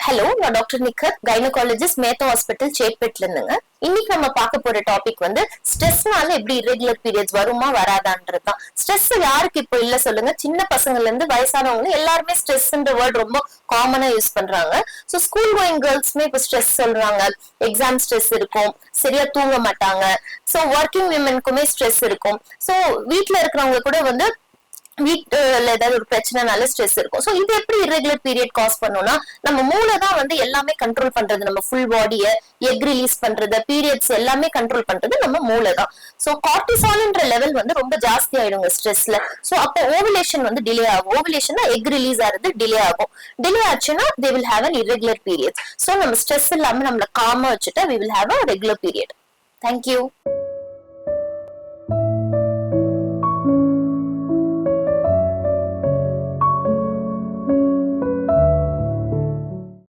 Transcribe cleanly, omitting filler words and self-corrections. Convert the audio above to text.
Hello, நான் doctor Nikhat, gynaecologist, Mehta hospital, சேட்பேட்ல இருந்துங்க. இன்னைக்கு நம்ம பார்க்க போற டாபிக் வந்து ஸ்ட்ரெஸ்னால எப்படி irregular பீரியட்ஸ் வருமா வராதான்றதுதான். ஸ்ட்ரெஸ் யாருக்கு இப்போ இல்ல சொல்லுங்க? சின்ன பசங்கள்ல இருந்து வயசானவங்க எல்லாருமே ஸ்ட்ரெஸ்ன்ற வேர்ட் ரொம்ப காமனா யூஸ் பண்றாங்க. சோ ஸ்கூல் கோயிங் கேர்ள்ஸ்மே இப்போ ஸ்ட்ரெஸ் சொல்றாங்க. எக்ஸாம் ஸ்ட்ரெஸ் இருக்கும், சரியா தூங்க மாட்டாங்க. சோ ஒர்க்கிங் விமென்க்குமே ஸ்ட்ரெஸ் இருக்கும். சோ வீட்ல இருக்கிறவங்க கூட வந்து வீட்டுல ஏதாவது ஒரு பிரச்சனைனால ஸ்ட்ரெஸ் இருக்கும். சோ இது எப்படி irregular பீரியட் காஸ் பண்ணும்னா, நம்ம மூளை தான் வந்து எல்லாமே கண்ட்ரோல் பண்றது. நம்ம ஃபுல் பாடிய எக் ரிலீஸ் பண்றது, பீரியட்ஸ் எல்லாமே கண்ட்ரோல் பண்றது நம்ம மூளை தான். சோ கார்டிசால்ன்ற லெவல் வந்து ரொம்ப ஜாஸ்தி ஆயிடுங்க ஸ்ட்ரெஸ்ல. சோ அப்போ ஓவுலேஷன் வந்து டிலே ஆகும். ஓவுலேஷன்னா எக் ரிலீஸ் ஆகிறது டிலே ஆகும். டிலே ஆச்சுன்னா they will have an irregular period. So நம்ம ஸ்ட்ரெஸ் இல்லாம நம்மள காமா வச்சுட்டா we will have a regular period. Thank you.